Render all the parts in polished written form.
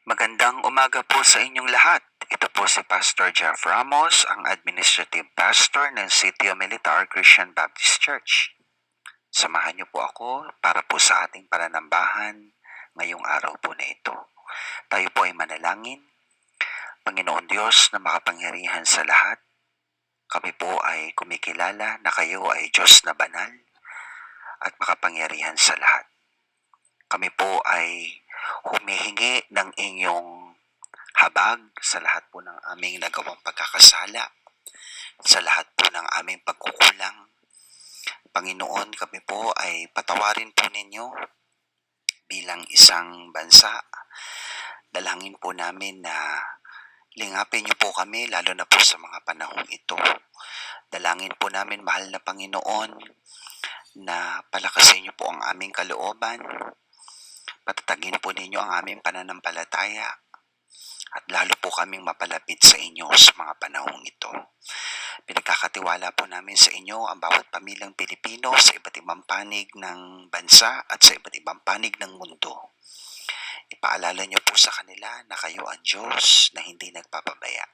Magandang umaga po sa inyong lahat. Ito po si Pastor Jeff Ramos, ang Administrative Pastor ng Sitio Militar Christian Baptist Church. Samahan niyo po ako para po sa ating pananambahan ngayong araw po na ito. Tayo po ay manalangin. Panginoon Diyos na makapangyarihan sa lahat, kami po ay kumikilala na kayo ay Diyos na banal at makapangyarihan sa lahat. Kami po ay humihingi ng inyong habag sa lahat po ng aming nagawang pagkakasala, sa lahat po ng aming pagkukulang. Panginoon, kami po ay patawarin po ninyo bilang isang bansa. Dalangin po namin na lingapin niyo po kami lalo na po sa mga panahong ito. Dalangin po namin, mahal na Panginoon, na palakasin niyo po ang aming kalooban. Patatagin po ninyo ang aming pananampalataya at lalo po kaming mapalapit sa inyo sa mga panahong ito. Pinagkakatiwala po namin sa inyo ang bawat pamilyang Pilipino sa iba't ibang panig ng bansa at sa iba't ibang panig ng mundo. Ipaalala niyo po sa kanila na kayo ang Diyos na hindi nagpapabaya.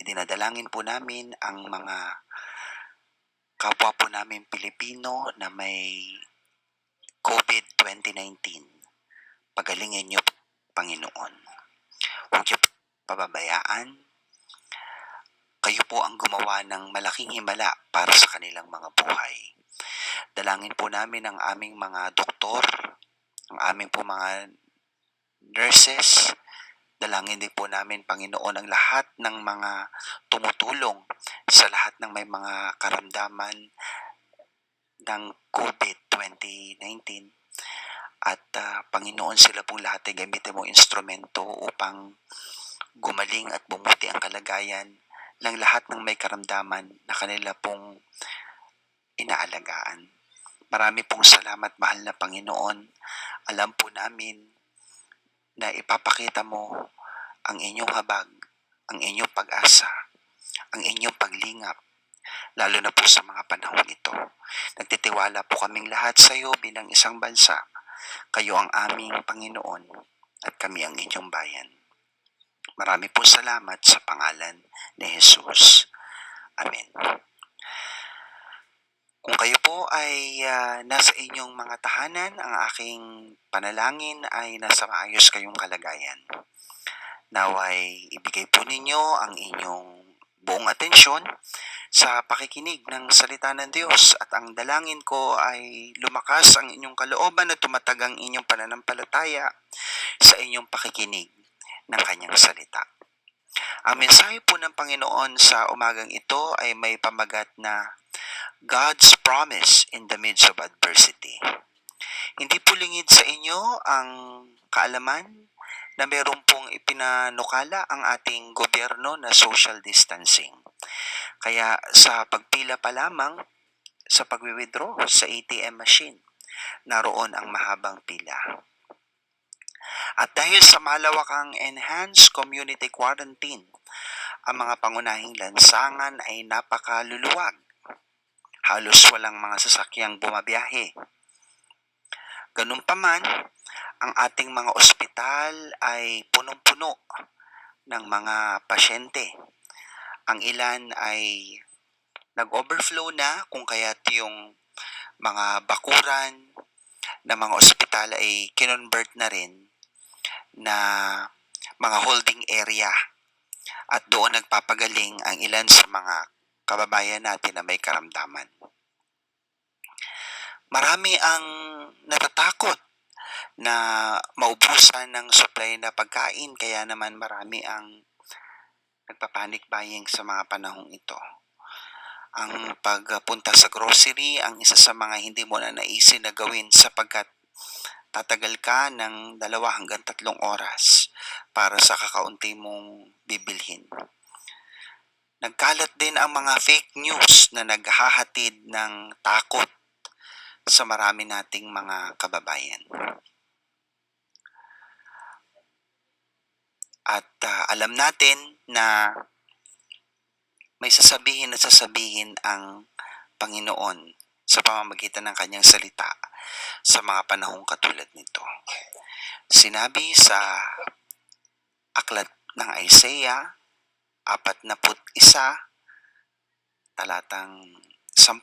Idinadalangin po namin ang mga kapwa po namin Pilipino na may COVID-2019. Pagalingin niyo, Panginoon. Huwag niyo pababayaan. Kayo po ang gumawa ng malaking himala para sa kanilang mga buhay. Dalangin po namin ang aming mga doktor, ang aming po mga nurses. Dalangin din po namin, Panginoon, ang lahat ng mga tumutulong sa lahat ng may mga karamdaman ng COVID-2019. At Panginoon, sila pong lahat ay gamitin mong instrumento upang gumaling at bumuti ang kalagayan ng lahat ng may karamdaman na kanila pong inaalagaan. Marami pong salamat, mahal na Panginoon. Alam po namin na ipapakita mo ang inyong habag, ang inyong pag-asa, ang inyong paglingap, lalo na po sa mga panahon ito. Nagtitiwala po kaming lahat sa iyo bilang isang bansa. Kayo ang aming Panginoon at kami ang inyong bayan. Marami po salamat sa pangalan ni Jesus. Amen. Kung kayo po ay nasa inyong mga tahanan, ang aking panalangin ay nasa maayos kayong kalagayan. Naway ibigay po ninyo ang inyong buong atensyon sa pakikinig ng salita ng Diyos at ang dalangin ko ay lumakas ang inyong kalooban at tumatag ang inyong pananampalataya sa inyong pakikinig ng kanyang salita. Ang mensahe po ng Panginoon sa umagang ito ay may pamagat na God's promise in the midst of adversity. Hindi po lingid sa inyo ang kaalaman na meron pong ipinanukala ang ating gobyerno na social distancing. Kaya sa pagpila pa lamang sa pagwi-withdraw sa ATM machine, naroon ang mahabang pila. At dahil sa malawakang enhanced community quarantine, ang mga pangunahing lansangan ay napakaluluwag. Halos walang mga sasakyang bumabiyahe. Ganun pa man, ang ating mga ospital ay punong-puno ng mga pasyente. Ang ilan ay nag-overflow na kung kaya't yung mga bakuran ng mga ospital ay kinonvert na rin na mga holding area at doon nagpapagaling ang ilan sa mga kababayan natin na may karamdaman. Marami ang natatakot na maubusan ng supply na pagkain, kaya naman marami ang nagpa-panic buying sa mga panahong ito. Ang pagpunta sa grocery ang isa sa mga hindi mo na naisin na gawin sapagkat tatagal ka ng 2 hanggang 3 oras para sa kakaunti mong bibilhin. Nagkalat din ang mga fake news na naghahatid ng takot sa marami nating mga kababayan. At alam natin na may sasabihin ang Panginoon sa pamamagitan ng kanyang salita sa mga panahong katulad nito. Sinabi sa Aklat ng Isaiah, 41, talatang 10.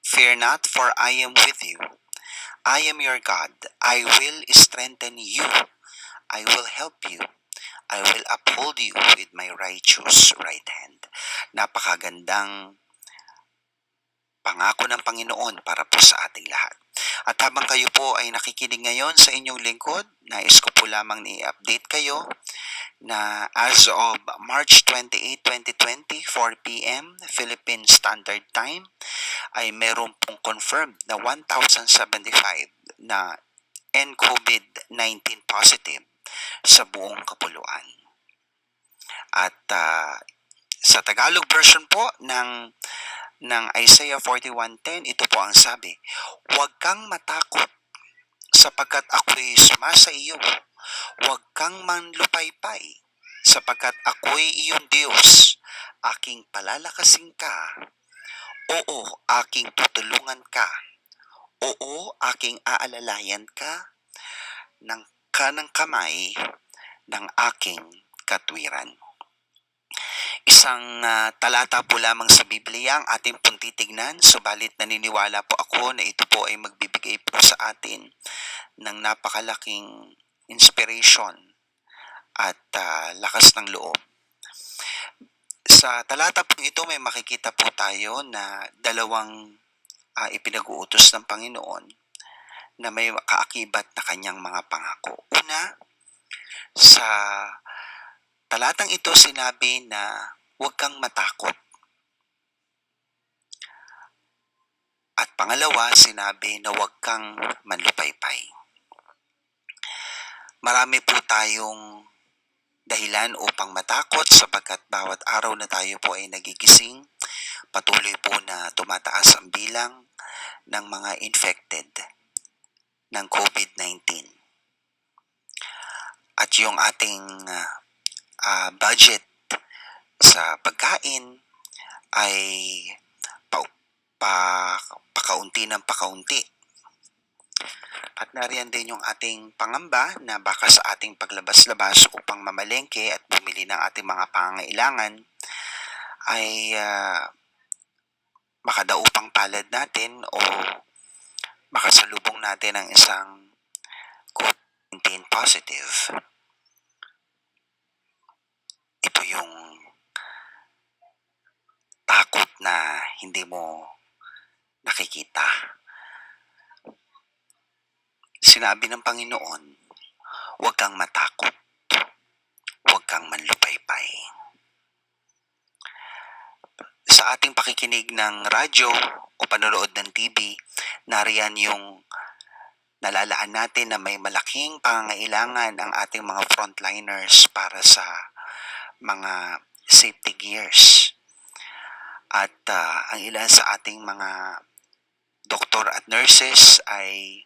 Fear not, for I am with you. I am your God. I will strengthen you. I will help you. I will uphold you with my righteous right hand. Napakagandang pangako ng Panginoon para po sa ating lahat. At habang kayo po ay nakikinig ngayon sa inyong lingkod, nais ko po lamang i-update kayo na as of March 28, 2020, 4 p.m. Philippine Standard Time, ay meron pong confirmed na 1,075 na COVID-19 positive sa buong kapuluan. At sa Tagalog version po ng Isaiah 41:10, ito po ang sabi, "Huwag kang matakot sapagkat ako'y sumasa iyo. Huwag kang manlupaypay sapagkat ako'y iyong Diyos. Aking palalakasin ka. Oo, aking tutulungan ka. Oo, aking aalalayan ka ng kanang kamay ng aking katwiran." Isang talata po lamang sa Biblia ang ating pong titignan, subalit naniniwala po ako na ito po ay magbibigay po sa atin ng napakalaking inspiration at lakas ng loob. Sa talata po ito may makikita po tayo na dalawang ipinag-uutos ng Panginoon na may kaakibat na kanyang mga pangako. Una, sa talatang ito sinabi na huwag kang matakot. At pangalawa, sinabi na huwag kang manlupaypay. Marami po tayong dahilan upang matakot sapagkat bawat araw na tayo po ay nagigising, patuloy po na tumataas ang bilang ng mga infected ng COVID-19. At yung ating budget sa pagkain ay pakaunti ng pakaunti. At nariyan din yung ating pangamba na baka sa ating paglabas-labas upang mamalengke at bumili ng ating mga pangangailangan ay makadaupang palad natin o makasalubong natin ang isang COVID-19 positive. Ito yung takot na hindi mo nakikita. Sinabi ng Panginoon, huwag kang matakot, huwag kang manlupaypay. Sa ating pakikinig ng radyo o panonood ng TV, nariyan yung nalalaan natin na may malaking pangangailangan ang ating mga frontliners para sa mga safety gears. At ang ilan sa ating mga doktor at nurses ay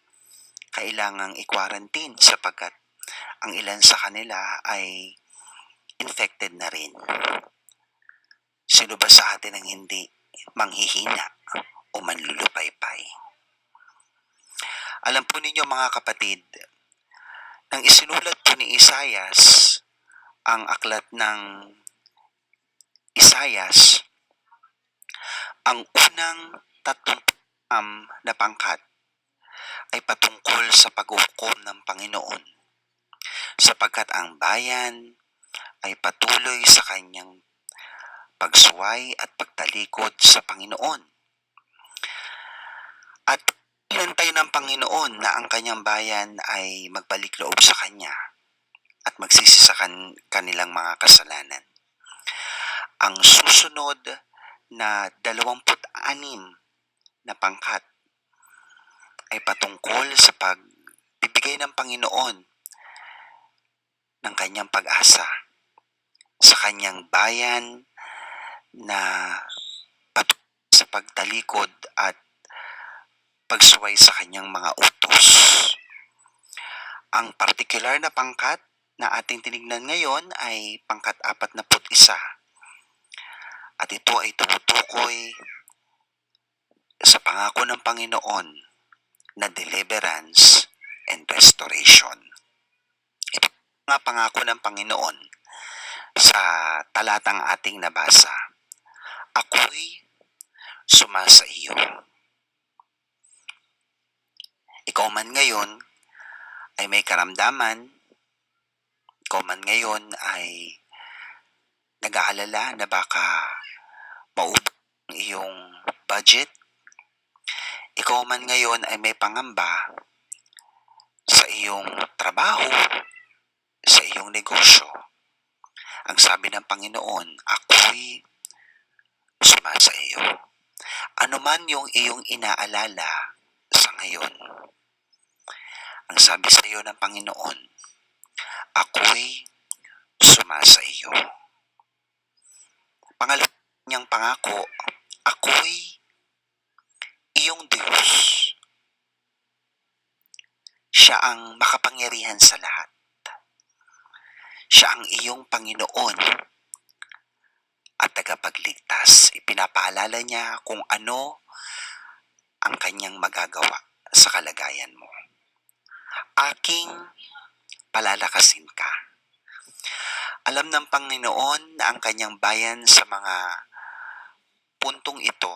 kailangang i-quarantine sapagkat ang ilan sa kanila ay infected na rin. Sino ba sa atin ang hindi manghihina o manlulupaypay? Alam po ninyo mga kapatid, nang isinulat po ni Isaias ang aklat ng Isaias, ang unang 30 na pangkat ay patungkol sa paghuhukom ng Panginoon sapagkat ang bayan ay patuloy sa kanyang pagsuway at pagtalikod sa Panginoon. At inantay ng Panginoon na ang kanyang bayan ay magbalik loob sa kanya at magsisi sa kanilang mga kasalanan. Ang susunod na 26 na pangkat ay patungkol sa pagbibigay ng Panginoon ng kanyang pag-asa sa kanyang bayan na patuloy sa pagtalikod at pagsuway sa kanyang mga utos. Ang partikular na pangkat na ating tinignan ngayon ay pangkat 41. At ito ay tumutukoy sa pangako ng Panginoon na deliverance and restoration. Mga pangako ng Panginoon sa talatang ating nabasa. Ako'y sumasa iyo. Ikaw man ngayon ay may karamdaman, ikaw man ngayon ay nag-aalala na baka maubos ang iyong budget, ikaw man ngayon ay may pangamba sa iyong trabaho, sa iyong negosyo. Ang sabi ng Panginoon, ako'y sumasa iyo. Ano man yung iyong inaalala sa ngayon, ang sabi sa iyo ng Panginoon, ako'y sumasa iyo. Pangalawa niyang pangako, ako'y iyong Diyos. Siya ang makapangyarihan sa lahat. Siya ang iyong Panginoon at tagapagligtas. Ipinapaalala niya kung ano ang kanyang magagawa sa kalagayan mo. Aking palalakasin ka. Alam ng Panginoon na ang kanyang bayan sa mga puntong ito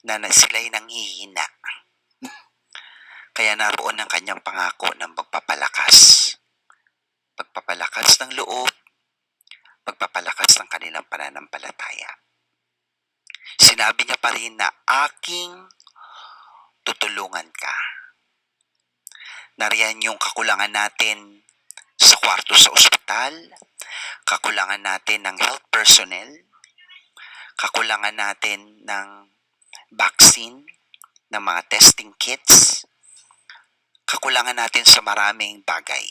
na sila'y nanghihina. Kaya naroon ang kanyang pangako ng pagpapalakas. Pagpapalakas ng loob, pagpapalakas ng kanilang pananampalataya. Sinabi niya pa rin na aking tutulungan ka. Nariyan yung kakulangan natin sa kwarto sa ospital, kakulangan natin ng health personnel, kakulangan natin ng vaccine, ng mga testing kits, kakulangan natin sa maraming bagay.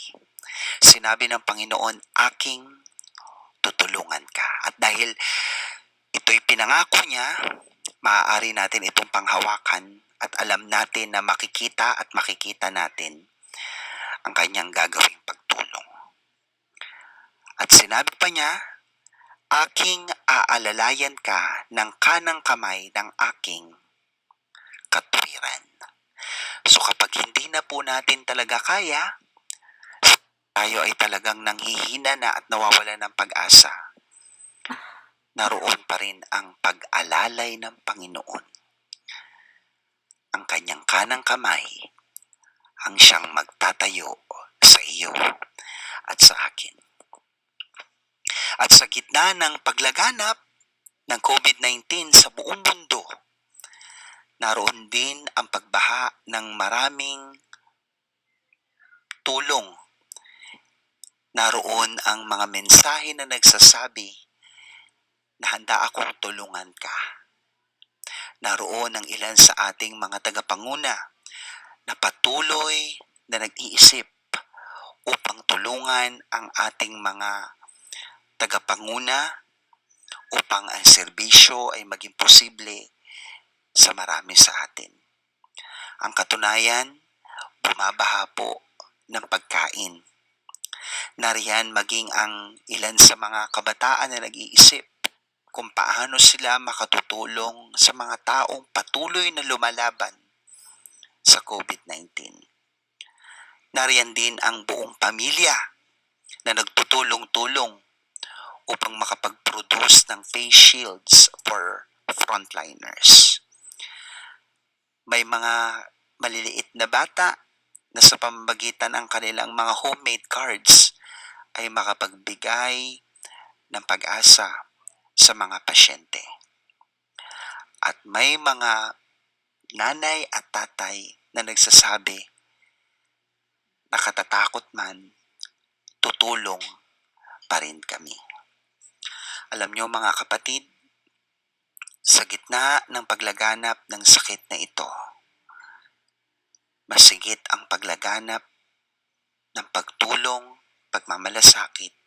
Sinabi ng Panginoon, aking tutulungan ka. At dahil ito'y pinangako niya, maaari natin itong panghawakan at alam natin na makikita at makikita natin ang kanyang gagawing pagtulong. At sinabi pa niya, aking aalalayan ka ng kanang kamay ng aking katuwiran. So kapag hindi na po natin talaga kaya, tayo ay talagang nanghihina na at nawawala ng pag-asa, naroon pa rin ang pag-alalay ng Panginoon. Ang kanyang kanang kamay ang siyang magtatayo sa iyo at sa akin. At sa gitna ng paglaganap ng COVID-19 sa buong mundo, naroon din ang pagbaha ng maraming tulong. Naroon ang mga mensahe na nagsasabi na handa akong tulungan ka. Naroon ang ilan sa ating mga tagapanguna na patuloy na nag-iisip upang tulungan ang ating mga tagapanguna upang ang serbisyo ay maging posible sa marami sa atin. Ang katunayan, bumabaha po ng pagkain. Nariyan maging ang ilan sa mga kabataan na nag-iisip kung paano sila makatutulong sa mga taong patuloy na lumalaban sa COVID-19. Nariyan din ang buong pamilya na nagtutulong-tulong upang makapag-produce ng face shields for frontliners. May mga maliliit na bata na sa pamamagitan ng kanilang mga homemade cards ay makapagbigay ng pag-asa sa mga pasyente. At may mga nanay at tatay na nagsasabi, nakatatakot man, tutulong pa rin kami. Alam nyo mga kapatid, sa gitna ng paglaganap ng sakit na ito, masigit ang paglaganap ng pagtulong, pagmamalasakit,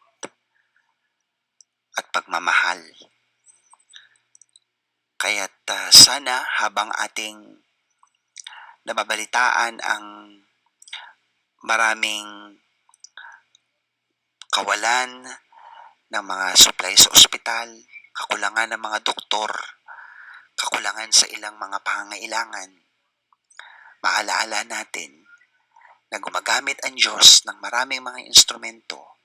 at pagmamahal. Kaya't sana habang ating nababalitaan ang maraming kawalan ng mga supply sa ospital, kakulangan ng mga doktor, kakulangan sa ilang mga pangangailangan, maalaala natin na gumagamit ang Diyos ng maraming mga instrumento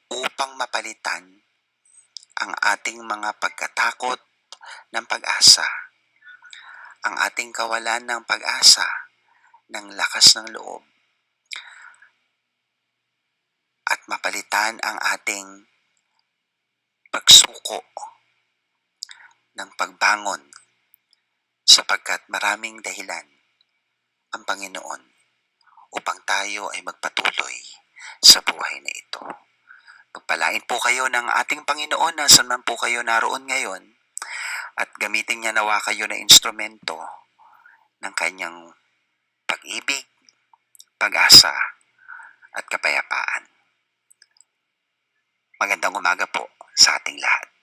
upang mapalitan ang ating mga pagkatakot ng pag-asa, ang ating kawalan ng pag-asa, ng lakas ng loob, at mapalitan ang ating pagsuko ng pagbangon sapagkat maraming dahilan ang Panginoon upang tayo ay magpatuloy sa buhay na ito. Pagpalain po kayo ng ating Panginoon na saan man po kayo naroon ngayon at gamitin niya nawa kayo na instrumento ng kanyang pag-ibig, pag-asa at kapayapaan. Magandang umaga po sa ating lahat.